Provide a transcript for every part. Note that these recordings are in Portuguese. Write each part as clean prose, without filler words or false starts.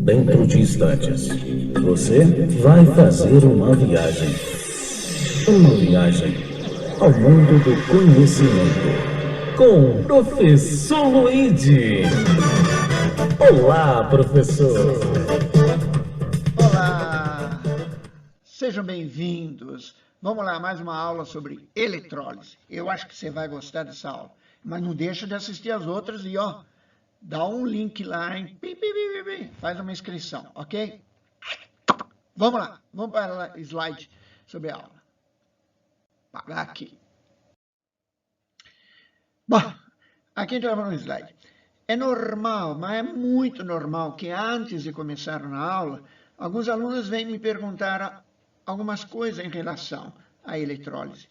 Dentro de instantes, você vai fazer uma viagem. Uma viagem ao mundo do conhecimento. Com o Professor Luigi. Olá, professor. Olá! Sejam bem-vindos. Vamos lá, mais uma aula sobre eletrólise. Eu acho que você vai gostar dessa aula. Mas não deixa de assistir as outras e, ó, dá um link lá, hein? Faz uma inscrição, ok? Vamos lá, vamos para o slide sobre a aula. Pagar aqui. Bom, aqui estamos no slide. É normal, mas é muito normal que antes de começar na aula, alguns alunos vêm me perguntar algumas coisas em relação à eletrólise.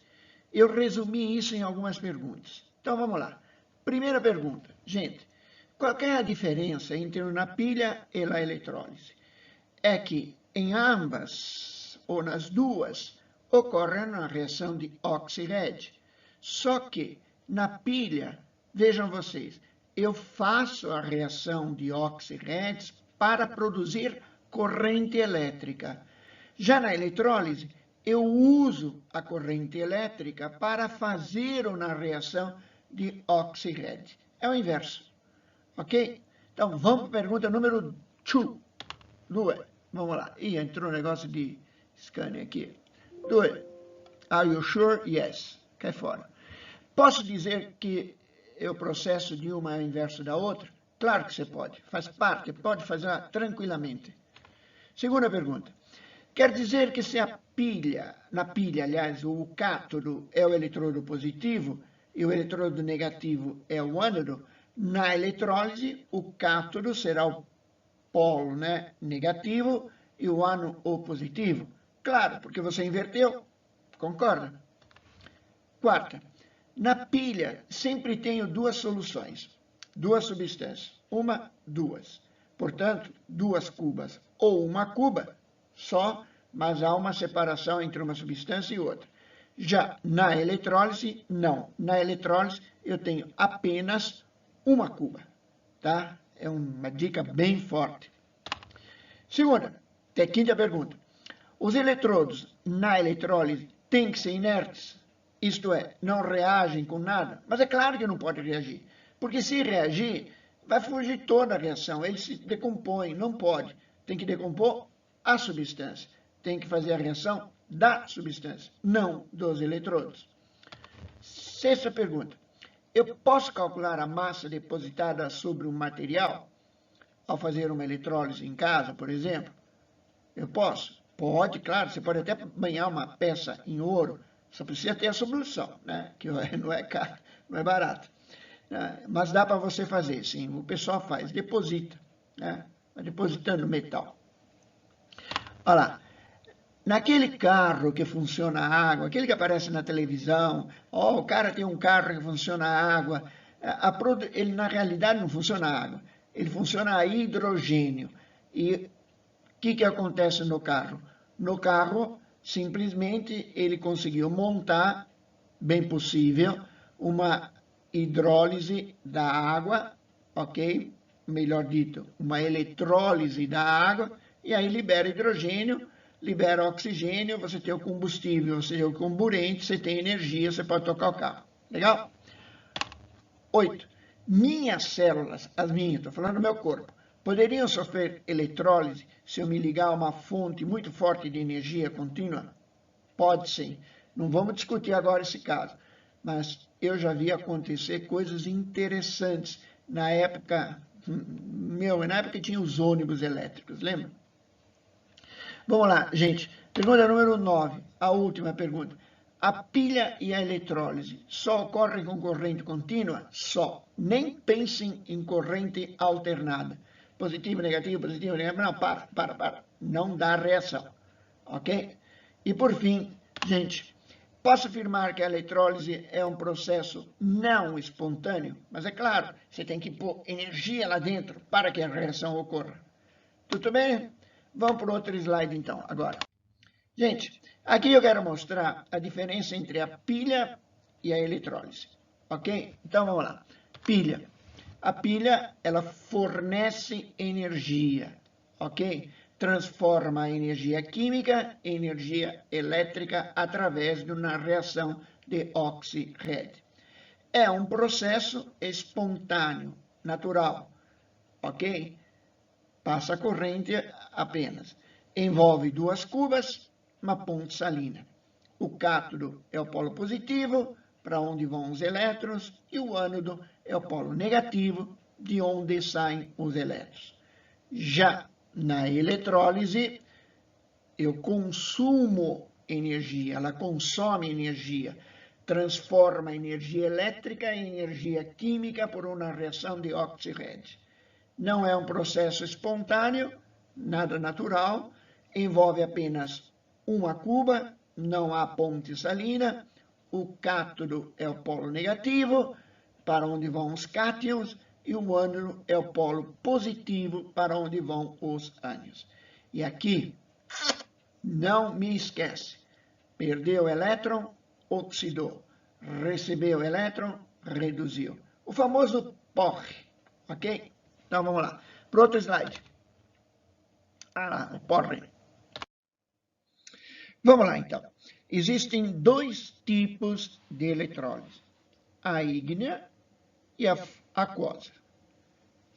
Eu resumi isso em algumas perguntas. Então vamos lá. Primeira pergunta. Gente, qual é a diferença entre uma pilha e a eletrólise? É que em ambas, ou nas duas, ocorre uma reação de Oxy-Red. Só que na pilha, vejam vocês, eu faço a reação de Oxy-Red para produzir corrente elétrica. Já na eletrólise, eu uso a corrente elétrica para fazer uma reação de Oxy-Red. É o inverso, ok? Então, vamos para a pergunta número 2. Vamos lá. Ih, entrou um negócio de scanner aqui. 2. Are you sure? Yes. Cai fora. Posso dizer que o processo de uma é o inverso da outra? Claro que você pode. Faz parte, pode fazer tranquilamente. Segunda pergunta. Quer dizer que se na pilha, aliás, o cátodo é o eletrodo positivo e o eletrodo negativo é o ânodo, na eletrólise o cátodo será o polo, né, negativo e o ânodo o positivo? Claro, porque você inverteu. Concorda? Quarta. Na pilha, sempre tenho duas soluções, duas substâncias, uma, duas. Portanto, duas cubas ou uma cuba, só, mas há uma separação entre uma substância e outra. Já na eletrólise, não. Na eletrólise, eu tenho apenas uma cuba, tá? É uma dica bem forte. Quinta pergunta. Os eletrodos na eletrólise têm que ser inertes? Isto é, não reagem com nada? Mas é claro que não pode reagir, porque se reagir, vai fugir toda a reação, ele se decompõe, não pode. Tem que decompor a substância, tem que fazer a reação da substância, não dos eletrodos. Sexta pergunta. Eu posso calcular a massa depositada sobre um material ao fazer uma eletrólise em casa, por exemplo? Eu posso? Pode, claro, você pode até banhar uma peça em ouro, só precisa ter a solução, né? Que não é caro, não é barato. Mas dá para você fazer, sim. O pessoal faz, deposita, né? Vai depositando metal. Olha lá. Naquele carro que funciona a água, aquele que aparece na televisão, o cara tem um carro que funciona a água, ele na realidade não funciona a água, ele funciona a hidrogênio. E o que acontece no carro? No carro, simplesmente, ele conseguiu montar, bem possível, uma hidrólise da água, ok? Melhor dito, uma eletrólise da água, e aí libera hidrogênio, libera oxigênio, você tem o combustível, você tem o comburente, você tem energia, você pode tocar o carro. Legal? 8. Minhas células, as minhas, estou falando do meu corpo, poderiam sofrer eletrólise se eu me ligar a uma fonte muito forte de energia contínua? Pode sim. Não vamos discutir agora esse caso, mas eu já vi acontecer coisas interessantes na época, na época que tinha os ônibus elétricos, lembra? Vamos lá, gente. Pergunta número 9, a última pergunta. A pilha e a eletrólise só ocorrem com corrente contínua? Só. Nem pensem em corrente alternada. Positivo, negativo, não, para. Não dá reação, ok? E por fim, gente, posso afirmar que a eletrólise é um processo não espontâneo? Mas é claro, você tem que pôr energia lá dentro para que a reação ocorra. Tudo bem? Vamos para outro slide então, agora. Gente, aqui eu quero mostrar a diferença entre a pilha e a eletrólise, ok? Então vamos lá. Pilha. A pilha, ela fornece energia, ok? Transforma a energia química em energia elétrica através de uma reação de Oxy-Red. É um processo espontâneo, natural, ok? Passa a corrente apenas. Envolve duas cubas, uma ponte salina. O cátodo é o polo positivo, para onde vão os elétrons, e o ânodo é o polo negativo, de onde saem os elétrons. Já na eletrólise, eu consumo energia, ela consome energia, transforma energia elétrica em energia química por uma reação de Oxy-Red. Não é um processo espontâneo, nada natural, envolve apenas uma cuba, não há ponte salina, o cátodo é o polo negativo, para onde vão os cátions, e o ânodo é o polo positivo, para onde vão os ânions. E aqui, não me esquece, perdeu o elétron, oxidou, recebeu o elétron, reduziu. O famoso porre, ok? Então vamos lá. Para outro slide. O porre. Vamos lá então. Existem dois tipos de eletrólise. A ígnea e a aquosa.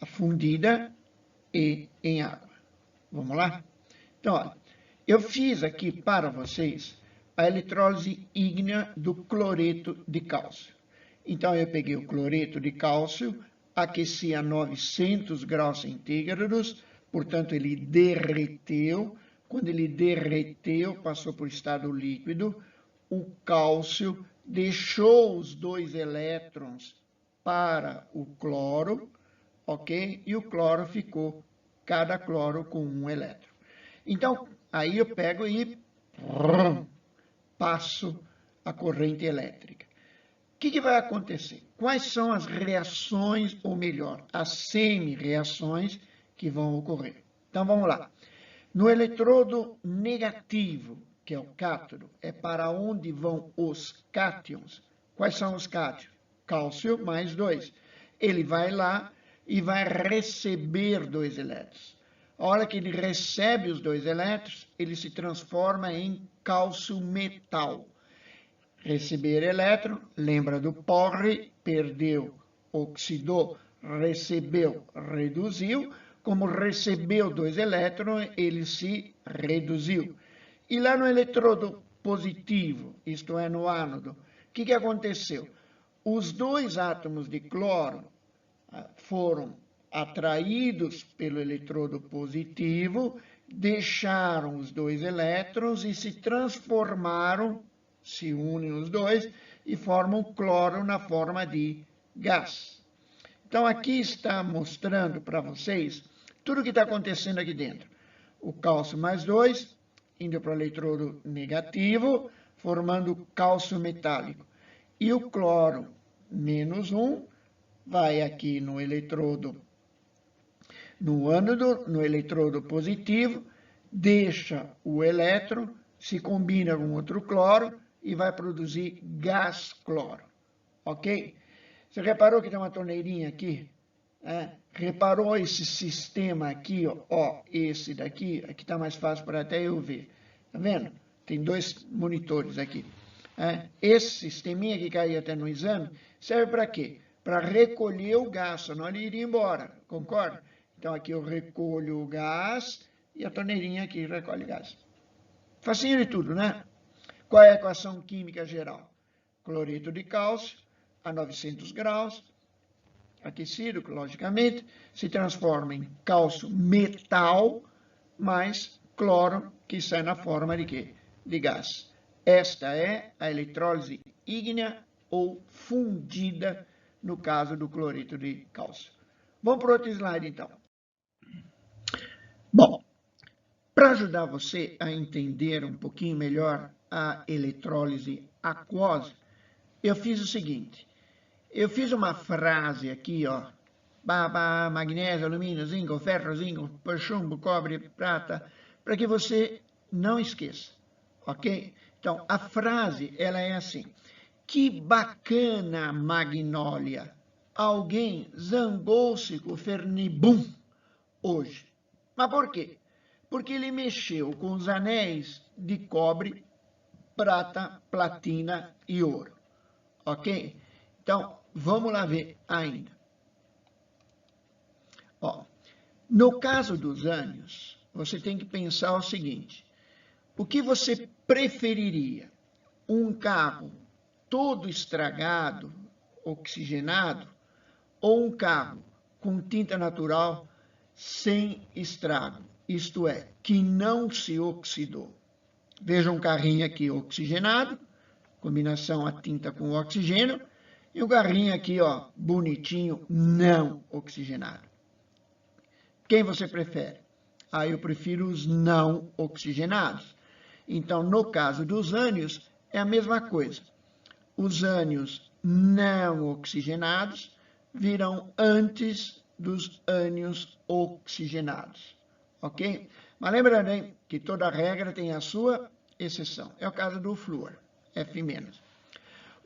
A fundida e em água. Vamos lá? Então, olha, eu fiz aqui para vocês a eletrólise ígnea do cloreto de cálcio. Então, eu peguei o cloreto de cálcio, aqueci a 900 graus centígrados, portanto, ele derreteu. Quando ele derreteu, passou por estado líquido, o cálcio deixou os dois elétrons para o cloro, ok? E o cloro ficou, cada cloro com um elétron. Então, aí eu pego e passo a corrente elétrica. O que vai acontecer? Quais são as reações, ou melhor, as semi-reações que vão ocorrer? Então, vamos lá. No eletrodo negativo, que é o cátodo, é para onde vão os cátions. Quais são os cátions? Cálcio mais 2. Ele vai lá e vai receber 2 elétrons. A hora que ele recebe os 2 elétrons, ele se transforma em cálcio metal. Receber elétron, lembra do porre, perdeu, oxidou, recebeu, reduziu. Como recebeu 2 elétrons, ele se reduziu. E lá no eletrodo positivo, isto é, no ânodo, o que aconteceu? Os 2 átomos de cloro foram atraídos pelo eletrodo positivo, deixaram os 2 elétrons e se transformaram, se unem os 2 e formam cloro na forma de gás. Então, aqui está mostrando para vocês tudo o que está acontecendo aqui dentro. O cálcio mais 2, indo para o eletrodo negativo, formando cálcio metálico. E o cloro menos 1 vai aqui no eletrodo, no ânodo, no eletrodo positivo, deixa o elétron, se combina com outro cloro e vai produzir gás cloro. Ok? Você reparou que tem uma torneirinha aqui? Reparou esse sistema aqui, ó, esse daqui? Aqui está mais fácil para até eu ver. Tá vendo? Tem 2 monitores aqui. Esse sisteminha que caiu até no exame serve para quê? Para recolher o gás, senão ele iria embora, concorda? Então aqui eu recolho o gás e a torneirinha aqui recolhe gás. Facinho de tudo, né? Qual é a equação química geral? Cloreto de cálcio a 900 graus, aquecido, logicamente, se transforma em cálcio metal mais cloro, que sai na forma de quê? De gás. Esta é a eletrólise ígnea ou fundida, no caso do cloreto de cálcio. Vamos para outro slide, então. Bom, para ajudar você a entender um pouquinho melhor a eletrólise aquosa, eu fiz o seguinte. Eu fiz uma frase aqui, ó. Magnésio, alumínio, zinco, ferro, zinco, chumbo, cobre, prata, para que você não esqueça, ok? Então, a frase, ela é assim. Que bacana, Magnólia. Alguém zangou-se com o Fernibum hoje. Mas por quê? Porque ele mexeu com os anéis de cobre, prata, platina e ouro. Ok? Então, vamos lá ver ainda. Ó, no caso dos ânions, você tem que pensar o seguinte. O que você preferiria? Um carro todo estragado, oxigenado, ou um carro com tinta natural sem estrago, isto é, que não se oxidou? Veja um carrinho aqui oxigenado, combinação a tinta com oxigênio, e o carrinho aqui, ó, bonitinho, não oxigenado. Quem você prefere? Eu prefiro os não oxigenados. Então, no caso dos ânions, é a mesma coisa. Os ânions não oxigenados virão antes dos ânions oxigenados. Ok? Mas lembrando que toda regra tem a sua exceção. É o caso do flúor, F-.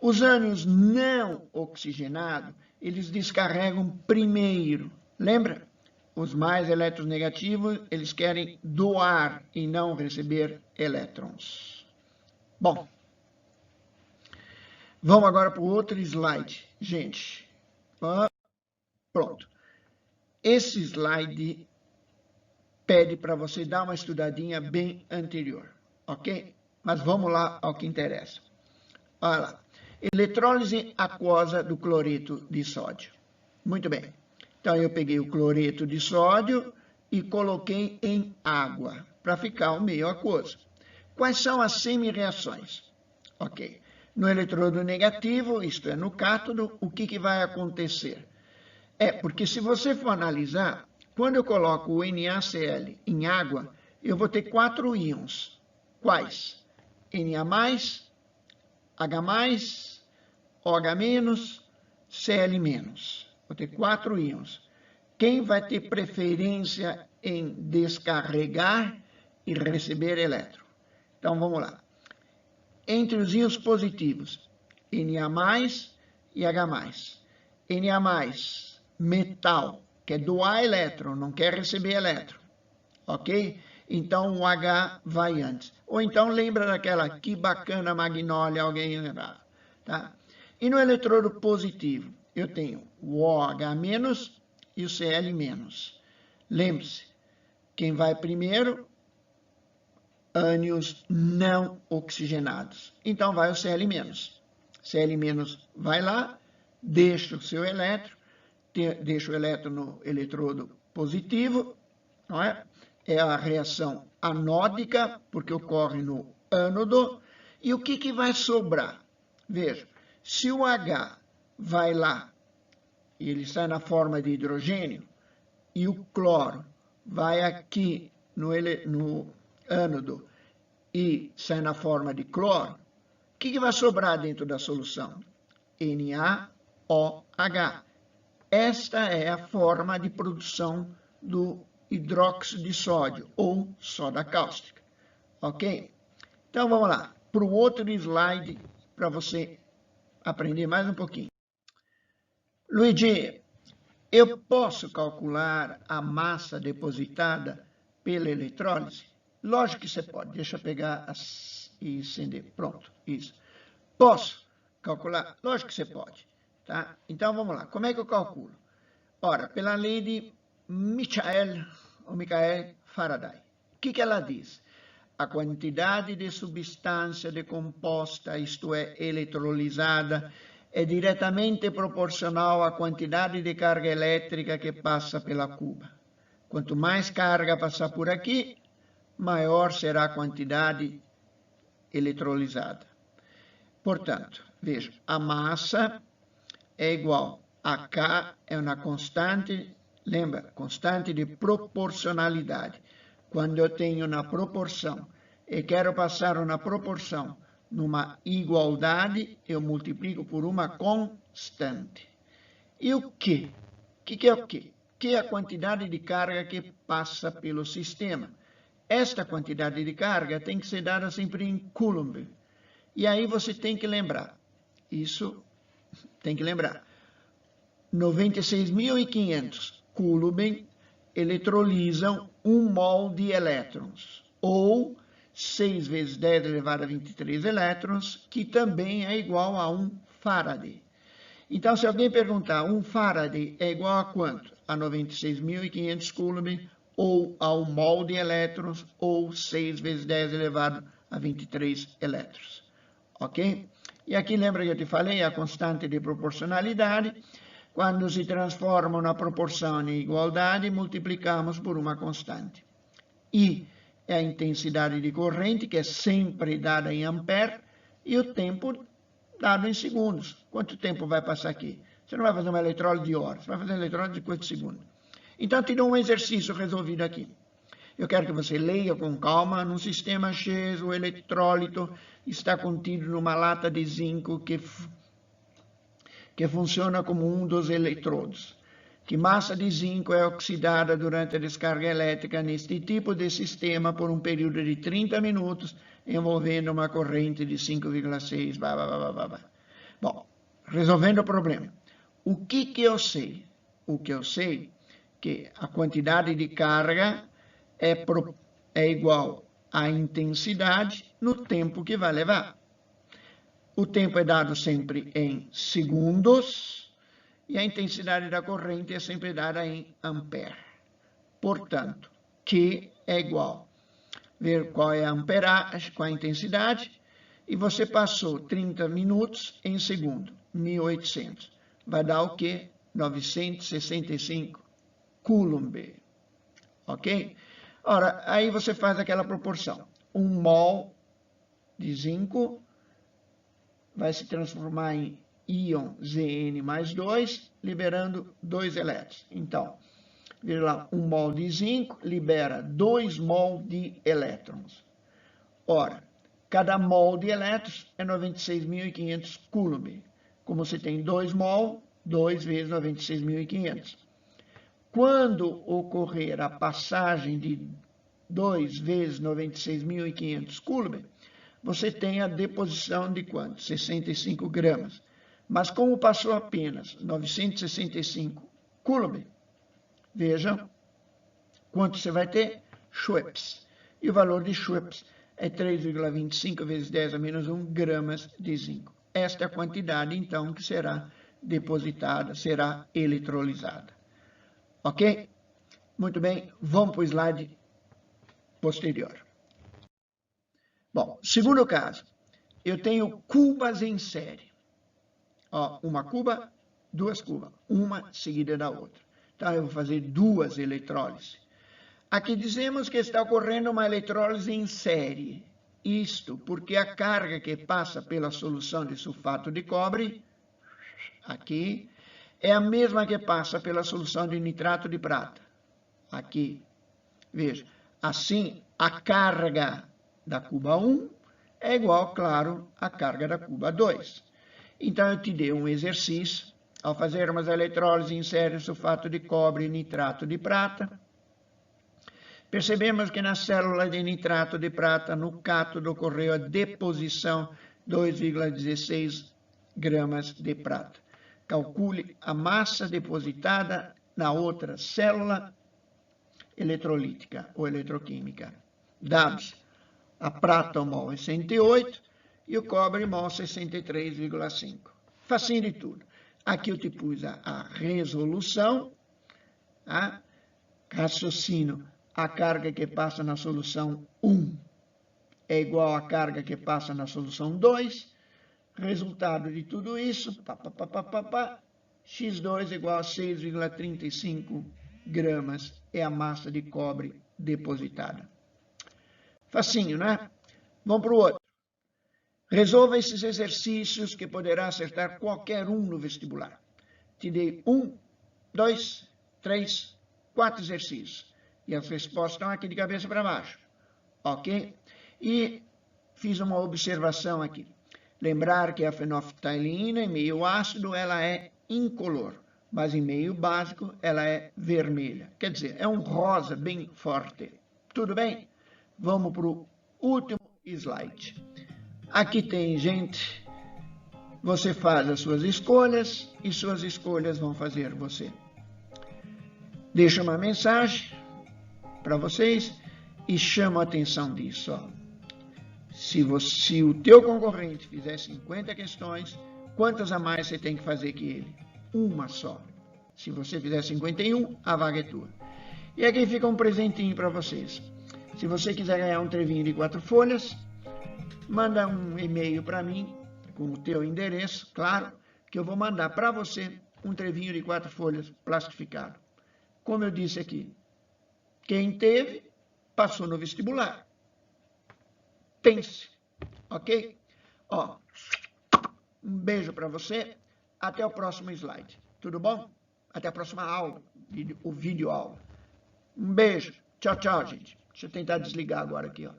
Os ânions não oxigenados, eles descarregam primeiro. Lembra? Os mais eletronegativos, eles querem doar e não receber elétrons. Bom, vamos agora para o outro slide, gente. Pronto. Esse slide pede para você dar uma estudadinha bem anterior, ok? Mas vamos lá ao que interessa. Olha lá. Eletrólise aquosa do cloreto de sódio. Muito bem. Então, eu peguei o cloreto de sódio e coloquei em água, para ficar um meio aquoso. Quais são as semi-reações? Ok. No eletrodo negativo, isto é, no cátodo, o que vai acontecer? Porque se você for analisar, quando eu coloco o NaCl em água, eu vou ter 4 íons. Quais? Na+, H+, OH-, Cl-. Vou ter 4 íons. Quem vai ter preferência em descarregar e receber elétron? Então, vamos lá. Entre os íons positivos, Na+ e H+. Na+, metal, quer doar elétron, não quer receber elétron. Ok? Então, o H vai antes. Ou então, lembra daquela que bacana magnólia, alguém lembrar. Tá? E no eletrodo positivo, eu tenho o OH- e o Cl-. Lembre-se, quem vai primeiro? Ânions não oxigenados. Então, vai o Cl-. Cl- vai lá, deixa o seu elétron, deixa o elétron no eletrodo positivo, não é? É a reação anódica, porque ocorre no ânodo. E o que vai sobrar? Veja, se o H vai lá e ele sai na forma de hidrogênio, e o cloro vai aqui no ânodo e sai na forma de cloro, o que vai sobrar dentro da solução? NaOH. Esta é a forma de produção do hidróxido de sódio, ou soda cáustica. Ok? Então, vamos lá, para o outro slide, para você aprender mais um pouquinho. Luigi, eu posso calcular a massa depositada pela eletrólise? Lógico que você pode. Deixa eu pegar e acender. Pronto, isso. Posso calcular? Lógico que você pode. Tá? Então, vamos lá. Como é que eu calculo? Ora, pela lei de Michael Faraday. O que ela diz? A quantidade de substância decomposta, isto é, eletrolizada, é diretamente proporcional à quantidade de carga elétrica que passa pela cuba. Quanto mais carga passar por aqui, maior será a quantidade eletrolizada. Portanto, veja, a massa é igual a K, é uma constante, lembra, constante de proporcionalidade. Quando eu tenho na proporção e quero passar uma proporção numa igualdade, eu multiplico por uma constante. E o quê? O que é o quê? Que é a quantidade de carga que passa pelo sistema. Esta quantidade de carga tem que ser dada sempre em Coulomb. E aí você tem que lembrar, isso tem que lembrar, 96.500 Coulomb eletrolizam 1 mol de elétrons, ou 6 vezes 10 elevado a 23 elétrons, que também é igual a 1 Faraday. Então, se alguém perguntar, 1 Faraday é igual a quanto? A 96.500 Coulomb, ou a 1 mol de elétrons, ou 6 vezes 10 elevado a 23 elétrons. Ok? E aqui lembra que eu te falei a constante de proporcionalidade. Quando se transforma uma proporção em igualdade, multiplicamos por uma constante. I é a intensidade de corrente, que é sempre dada em ampere, e o tempo dado em segundos. Quanto tempo vai passar aqui? Você não vai fazer uma eletrólise de horas, você vai fazer uma eletrólise de quantos segundos? Então, te dou um exercício resolvido aqui. Eu quero que você leia com calma. Num sistema X, o eletrólito está contido numa lata de zinco que funciona como um dos eletrodos. Que massa de zinco é oxidada durante a descarga elétrica neste tipo de sistema por um período de 30 minutos, envolvendo uma corrente de 5,6. Bom, resolvendo o problema. O que eu sei? O que eu sei é que a quantidade de carga é igual à intensidade no tempo que vai levar. O tempo é dado sempre em segundos e a intensidade da corrente é sempre dada em ampere. Portanto, Q é igual. Ver qual é a amperagem, qual é a intensidade, e você passou 30 minutos em segundo, 1800. Vai dar o quê? 965 Coulomb. Ok? Ora, aí você faz aquela proporção. 1 mol de zinco vai se transformar em íon Zn mais 2, liberando 2 elétrons. Então, vira lá, 1 mol de zinco libera 2 mol de elétrons. Ora, cada mol de elétrons é 96.500 Coulomb. Como você tem 2 mol, 2 vezes 96.500. Quando ocorrer a passagem de 2 vezes 96.500 Coulomb, você tem a deposição de quanto? 65 gramas. Mas como passou apenas 965 Coulomb, vejam quanto você vai ter? Schweppes. E o valor de Schweppes é 3,25 vezes 10 a menos 1 gramas de zinco. Esta é a quantidade, então, que será depositada, será eletrolizada. Ok? Muito bem, vamos para o slide posterior. Bom, segundo caso, eu tenho cubas em série. Ó, uma cuba, duas cubas, uma seguida da outra. Então, eu vou fazer 2 eletrólises. Aqui dizemos que está ocorrendo uma eletrólise em série. Isto porque a carga que passa pela solução de sulfato de cobre, aqui, é a mesma que passa pela solução de nitrato de prata. Aqui, veja. Assim, a carga da cuba 1 é igual, claro, à carga da cuba 2. Então, eu te dei um exercício. Ao fazermos a eletrólise em série de sulfato de cobre e nitrato de prata, percebemos que na célula de nitrato de prata, no cátodo, ocorreu a deposição de 2,16 gramas de prata. Calcule a massa depositada na outra célula eletrolítica ou eletroquímica. Dados: a prata o mol é 108 e o cobre mol 63,5. Facinho de tudo. Aqui eu te pus a resolução, raciocínio. A carga que passa na solução 1 é igual à carga que passa na solução 2. Resultado de tudo isso, X2 igual a 6,35 gramas é a massa de cobre depositada. Facinho, né? Vamos para o outro. Resolva esses exercícios que poderá acertar qualquer um no vestibular. Te dei 1, 2, 3, 4 exercícios. E as respostas estão aqui de cabeça para baixo. Ok? E fiz uma observação aqui. Lembrar que a fenolftalina, em meio ácido, ela é incolor. Mas em meio básico, ela é vermelha. Quer dizer, é um rosa bem forte. Tudo bem? Vamos para o último slide. Aqui tem, gente, você faz as suas escolhas e suas escolhas vão fazer você. deixa uma mensagem para vocês e chama a atenção disso. Ó. Se o teu concorrente fizer 50 questões, quantas a mais você tem que fazer que ele? Uma só. Se você fizer 51, a vaga é tua. E aqui fica um presentinho para vocês. Se você quiser ganhar um trevinho de 4 folhas, manda um e-mail para mim, com o teu endereço, claro, que eu vou mandar para você um trevinho de 4 folhas plastificado. Como eu disse aqui, quem teve, passou no vestibular. Pense, ok? Ó, um beijo para você, até o próximo slide, tudo bom? Até a próxima aula, o vídeo aula. Um beijo, tchau, tchau, gente. Deixa eu tentar desligar agora aqui, ó.